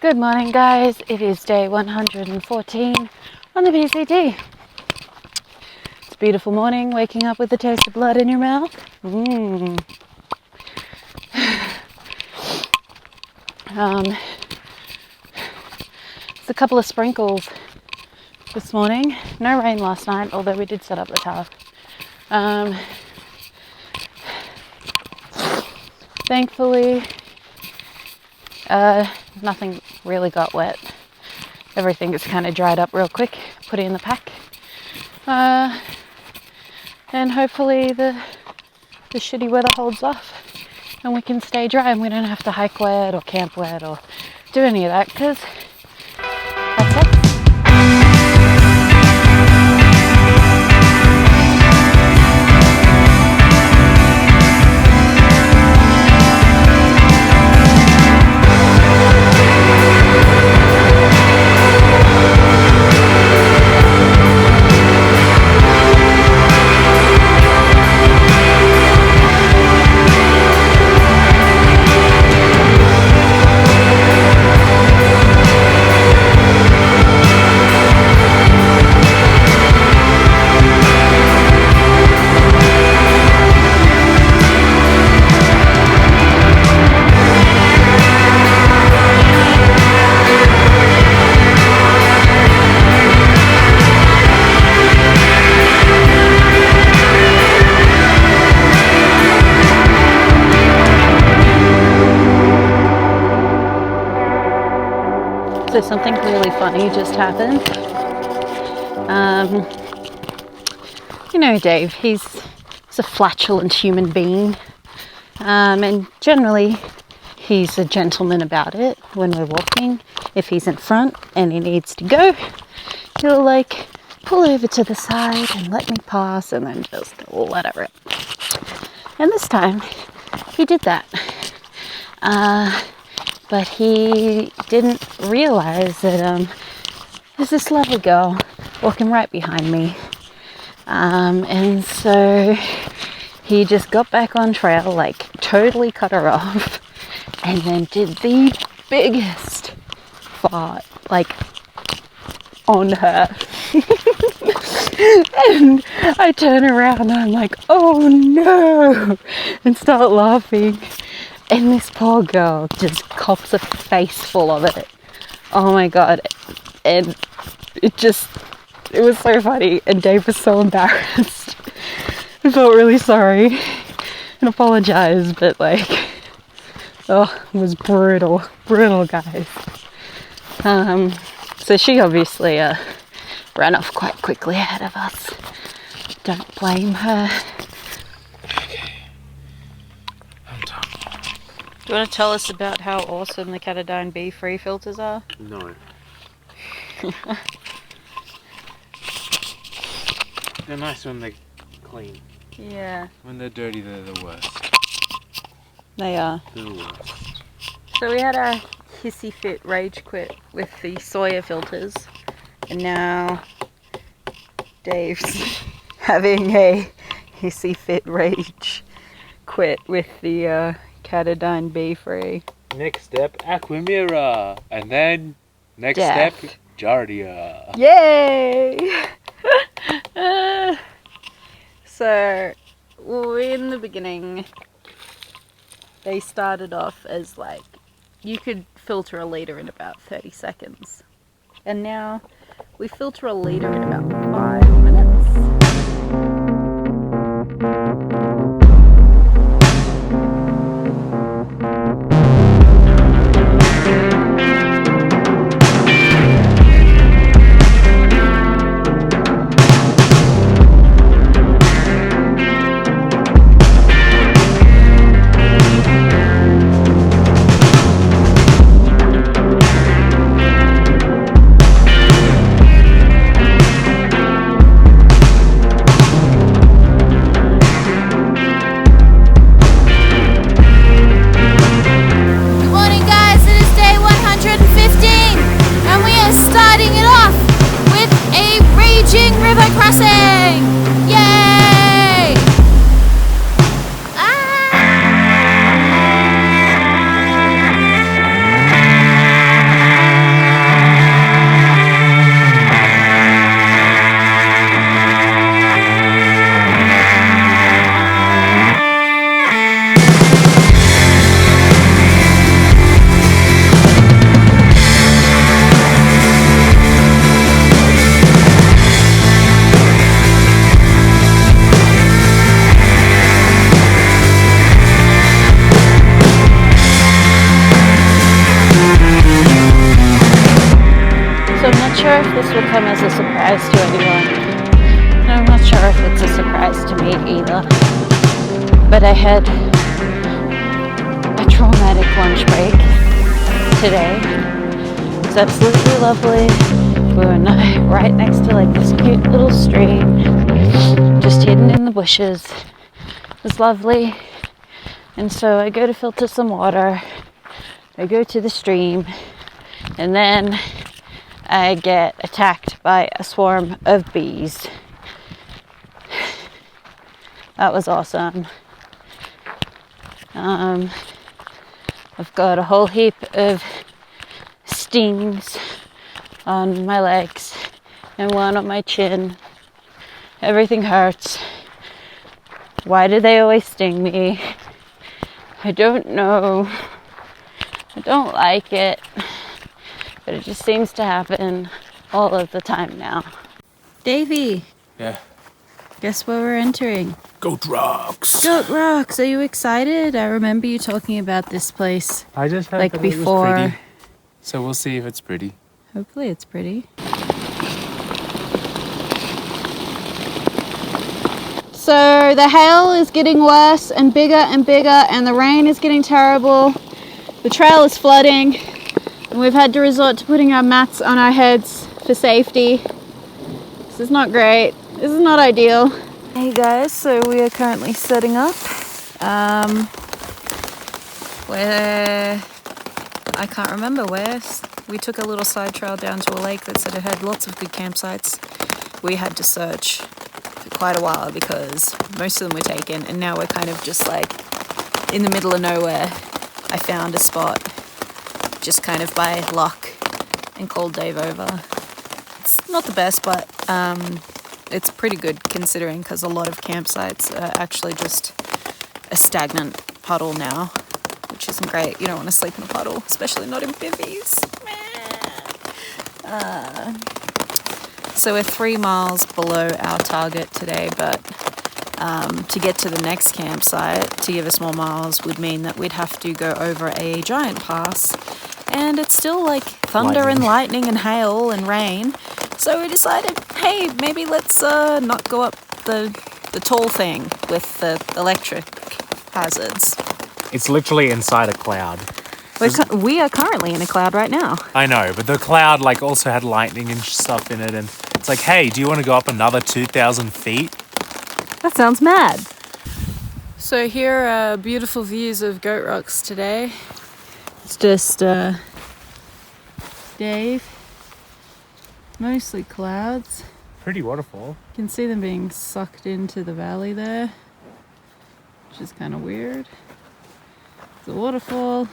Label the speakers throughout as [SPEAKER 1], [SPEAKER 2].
[SPEAKER 1] Good morning, guys. It is day 114 on the PCT. It's a beautiful morning, waking up with the taste of blood in your mouth. It's a couple of sprinkles this morning. No rain last night, although we did set up the car. Thankfully, nothing really got wet. Everything is kind of dried up real quick. Put it in the pack. And hopefully the shitty weather holds off and we can stay dry and we don't have to hike wet or camp wet or do any of that, because that sucks. So something really funny just happened. You know Dave, he's a flatulent human being. And generally he's a gentleman about it when we're walking. If he's in front and he needs to go, he'll like pull over to the side and let me pass and then just let it rip. And this time he did that. But he didn't realize that there's this lovely girl walking right behind me. And so he just got back on trail, like totally cut her off, and then did the biggest fart, like on her. And I turn around and I'm like, oh no, and start laughing. And this poor girl just cops a face full of it. Oh my god. And it was so funny. And Dave was so embarrassed. I felt really sorry and apologized, but like, it was brutal. Brutal, guys. So she obviously ran off quite quickly ahead of us. Don't blame her. Do you want to tell us about how awesome the Katadyn B-free filters are?
[SPEAKER 2] No. They're nice when they're clean.
[SPEAKER 1] Yeah.
[SPEAKER 2] When they're dirty, they're the worst.
[SPEAKER 1] They are.
[SPEAKER 2] They're the worst.
[SPEAKER 1] So we had a hissy fit rage quit with the Sawyer filters, and now Dave's having a hissy fit rage quit with the Katadyn B-free.
[SPEAKER 2] Next step, Aquamira. And then, next
[SPEAKER 1] Death.
[SPEAKER 2] step, Jardia.
[SPEAKER 1] Yay! So, in the beginning, they started off as like, you could filter a litre in about 30 seconds. And now, we filter a litre in about 5 minutes. So I'm not sure if this will come as a surprise to anyone. And I'm not sure if it's a surprise to me either. But I had a traumatic lunch break today. It was absolutely lovely. We were right next to like this cute little stream, just hidden in the bushes. It was lovely. And so I go to filter some water. I go to the stream, and then I get attacked by a swarm of bees. That was awesome. I've got a whole heap of stings on my legs and one on my chin. Everything hurts. Why do they always sting me? I don't know. I don't like it, but it just seems to happen all of the time now. Davey.
[SPEAKER 2] Yeah.
[SPEAKER 1] Guess where we're entering?
[SPEAKER 2] Goat Rocks.
[SPEAKER 1] Goat Rocks. Are you excited? I remember you talking about this place.
[SPEAKER 2] I just heard
[SPEAKER 1] like
[SPEAKER 2] that
[SPEAKER 1] before.
[SPEAKER 2] It was pretty. So we'll see if it's pretty.
[SPEAKER 1] Hopefully it's pretty. So the hail is getting worse and bigger, and the rain is getting terrible. The trail is flooding, and we've had to resort to putting our mats on our heads for safety. This is not great. This is not ideal. Hey guys, so we are currently setting up. I can't remember where. We took a little side trail down to a lake that said it had lots of good campsites. We had to search for quite a while because most of them were taken, and now we're kind of just like in the middle of nowhere. I found a spot just kind of by luck and called Dave over. It's not the best, but it's pretty good considering, because a lot of campsites are actually just a stagnant puddle now, which isn't great. You don't want to sleep in a puddle, especially not in bivvies. So we're 3 miles below our target today, but to get to the next campsite, to give us more miles, would mean that we'd have to go over a giant pass, and it's still like thunder and lightning and hail and rain. So we decided, hey, maybe let's not go up the tall thing with the electric hazards.
[SPEAKER 2] It's literally inside a cloud.
[SPEAKER 1] We are currently in a cloud right now.
[SPEAKER 2] I know, but the cloud like also had lightning and stuff in it, and it's like, hey, do you want to go up another 2,000 feet?
[SPEAKER 1] That sounds mad. So here are beautiful views of Goat Rocks today. It's just Dave. Mostly clouds.
[SPEAKER 2] Pretty waterfall.
[SPEAKER 1] You can see them being sucked into the valley there, which is kind of weird. There's a waterfall.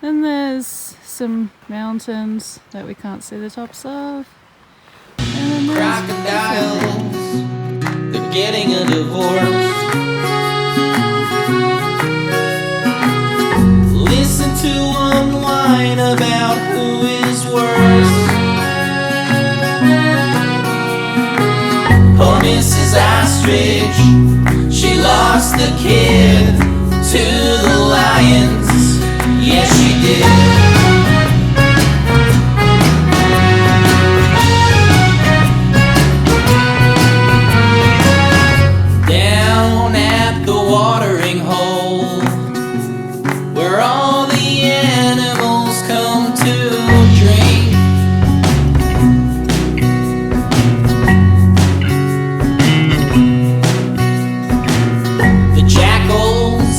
[SPEAKER 1] Then there's some mountains that we can't see the tops of. And then there's
[SPEAKER 3] crocodiles, they're getting a divorce. Listen to one line about who is worse. Oh, Mrs. Ostrich, she lost the kid to the lions. Yes, she did. Down at the watering hole, where all the animals come to drink. The jackals,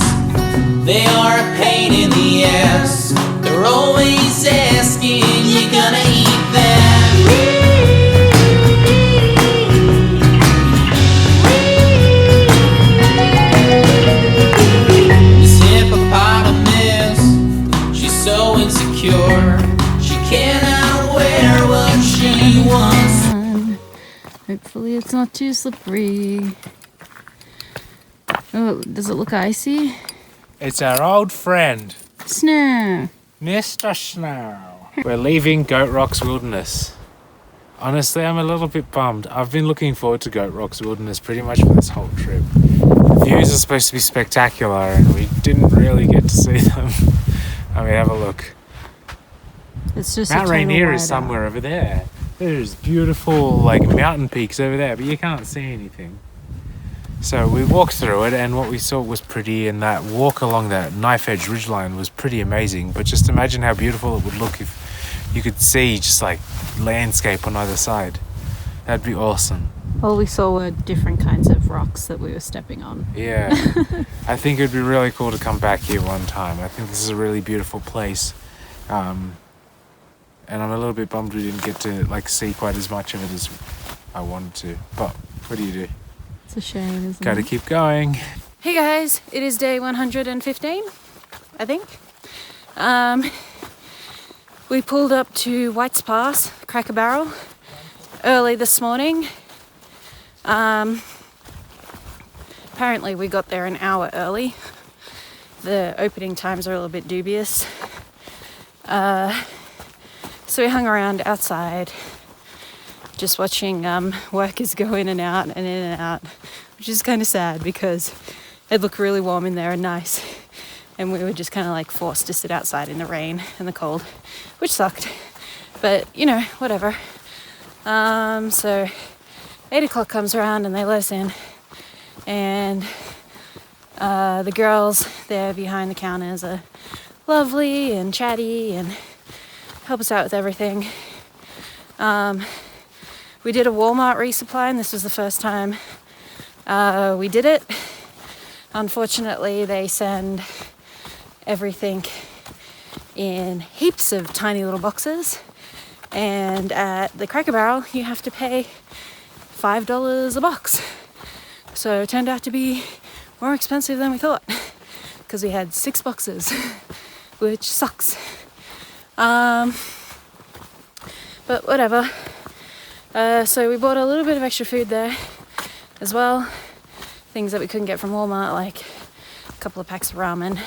[SPEAKER 3] they are a pain in the ass. They're always asking, you gonna eat that? This hippopotamus, she's so insecure. She cannot wear what she wants.
[SPEAKER 1] Hopefully it's not too slippery. Oh, does it look icy?
[SPEAKER 2] It's our old friend,
[SPEAKER 1] Snow.
[SPEAKER 2] Mr. Snow. We're leaving Goat Rocks Wilderness. Honestly, I'm a little bit bummed. I've been looking forward to Goat Rocks Wilderness pretty much for this whole trip. The views are supposed to be spectacular, and we didn't really get to see them. I mean, have a look.
[SPEAKER 1] It's just
[SPEAKER 2] Mount
[SPEAKER 1] a total
[SPEAKER 2] Rainier is
[SPEAKER 1] whiteout.
[SPEAKER 2] somewhere over there. There's beautiful like mountain peaks over there, but you can't see anything. So we walked through it, and what we saw was pretty, and that walk along that knife edge ridgeline was pretty amazing. But just imagine how beautiful it would look if you could see just like landscape on either side. That'd be awesome.
[SPEAKER 1] All we saw were different kinds of rocks that we were stepping on.
[SPEAKER 2] Yeah. I think it'd be really cool to come back here one time. I think this is a really beautiful place. And I'm a little bit bummed we didn't get to like see quite as much of it as I wanted to. But what do you do?
[SPEAKER 1] It's a shame, isn't
[SPEAKER 2] Gotta
[SPEAKER 1] it?
[SPEAKER 2] keep going.
[SPEAKER 1] Hey guys, it is day 115, I think. We pulled up to White's Pass, Cracker Barrel, early this morning. Apparently we got there an hour early. The opening times are a little bit dubious. So we hung around outside, just watching workers go in and out, which is kind of sad because it looked really warm in there and nice. And we were just kind of like forced to sit outside in the rain and the cold, which sucked. But, you know, whatever. So 8 o'clock comes around and they let us in. And the girls there behind the counters are lovely and chatty and help us out with everything. We did a Walmart resupply, and this was the first time we did it. Unfortunately, they send everything in heaps of tiny little boxes, and at the Cracker Barrel you have to pay $5 a box. So it turned out to be more expensive than we thought because we had 6 boxes, which sucks. But whatever. So we bought a little bit of extra food there as well. Things that we couldn't get from Walmart, like a couple of packs of ramen,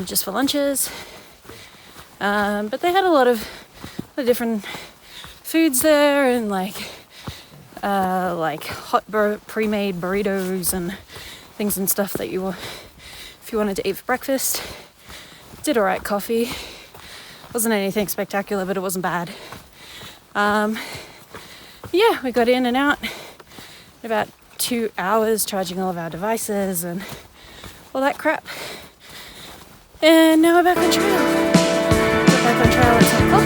[SPEAKER 1] just for lunches. But they had a lot of different foods there, and like hot pre-made burritos and things and stuff that if you wanted to eat for breakfast. Did alright coffee. Wasn't anything spectacular, but it wasn't bad. Yeah, we got in and out in about 2 hours, charging all of our devices and all that crap. And now we're back on trail. We're back on trail at 10 o'clock.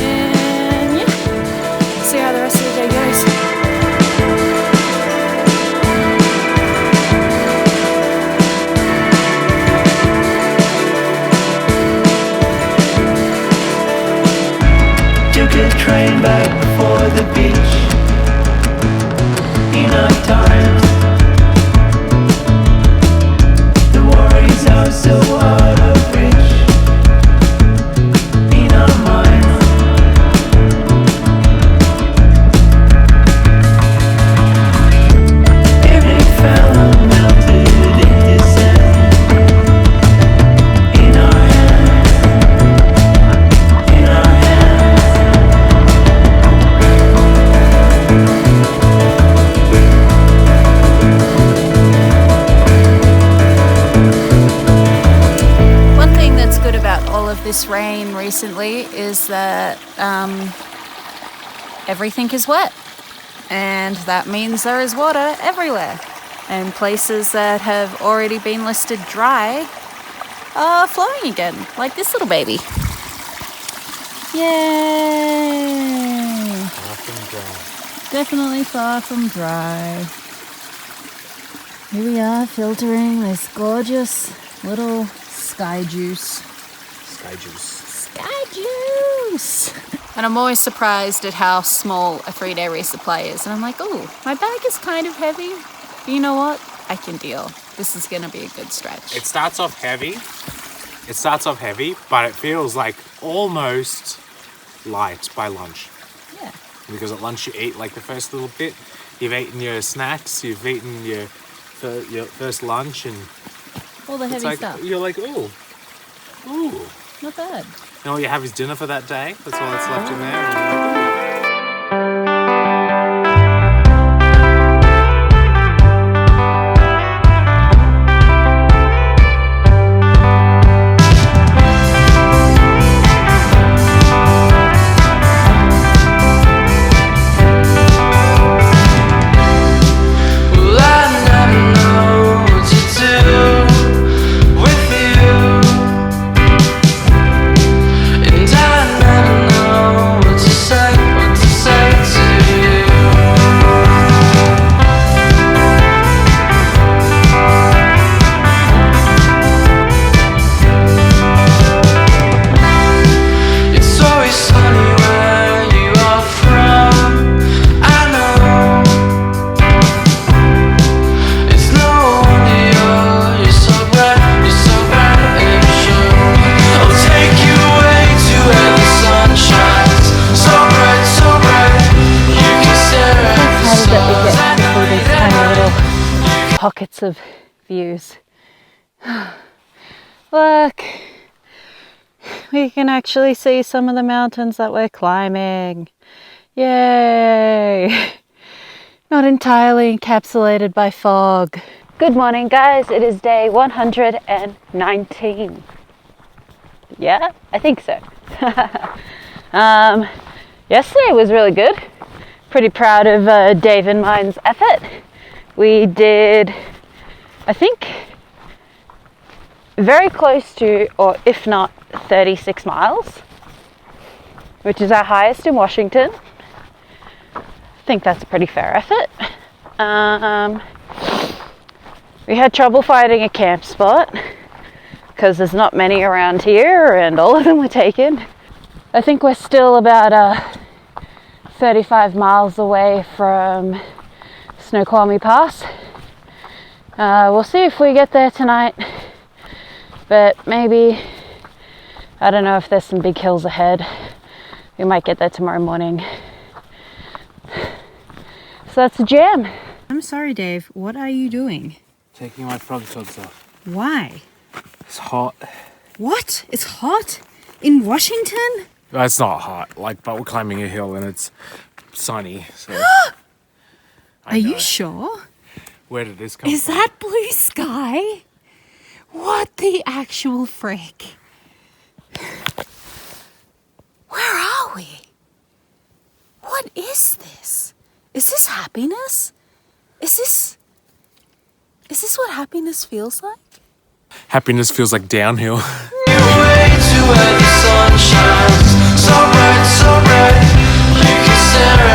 [SPEAKER 1] And yeah, see how the rest of the day goes.
[SPEAKER 4] Took a train back for the beach. Enough time. The worries are so out of reach. In our minds. Every fellow melted into sand. In our hands. In our hands.
[SPEAKER 1] One thing that's good about all of this rain recently is that everything is wet, and that means there is water everywhere, and places that have already been listed dry are flowing again, like this little baby. Yay! Definitely far from dry. Here we are filtering this gorgeous little sky juice.
[SPEAKER 2] Sky juice.
[SPEAKER 1] Sky juice! And I'm always surprised at how small a 3-day resupply is. And I'm like, oh, my bag is kind of heavy. But you know what? I can deal. This is going to be a good stretch.
[SPEAKER 2] It starts off heavy, but it feels like almost light by lunch.
[SPEAKER 1] Yeah.
[SPEAKER 2] Because at lunch you eat like the first little bit, you've eaten your snacks, you've eaten your first lunch, and
[SPEAKER 1] All the
[SPEAKER 2] it's
[SPEAKER 1] heavy
[SPEAKER 2] like,
[SPEAKER 1] stuff.
[SPEAKER 2] you're like, ooh,
[SPEAKER 1] Not bad.
[SPEAKER 2] and all you have is dinner for that day. That's all that's left in there. And you're like,
[SPEAKER 1] pockets of views. Look, we can actually see some of the mountains that we're climbing. Yay! Not entirely encapsulated by fog. Good morning, guys. It is day 119. Yeah, I think so. Yesterday was really good. Pretty proud of Dave and mine's effort. We did, I think, very close to, or if not, 36 miles, which is our highest in Washington. I think that's a pretty fair effort. We had trouble finding a camp spot because there's not many around here and all of them were taken. I think we're still about 35 miles away from Snoqualmie Pass. We'll see if we get there tonight, but maybe, I don't know if there's some big hills ahead. We might get there tomorrow morning. So that's a jam. I'm sorry, Dave. What are you doing?
[SPEAKER 2] Taking my frog togs off.
[SPEAKER 1] Why?
[SPEAKER 2] It's hot.
[SPEAKER 1] What? It's hot? In Washington?
[SPEAKER 2] It's not hot, but we're climbing a hill and it's sunny, so...
[SPEAKER 1] Are you sure?
[SPEAKER 2] Where did this come from?
[SPEAKER 1] Is that blue sky? What the actual frick? Where are we? What is this? Is this happiness? Is this what happiness feels like?
[SPEAKER 2] Happiness feels like downhill.
[SPEAKER 4] Way to where the sun shines. So bright, you can stare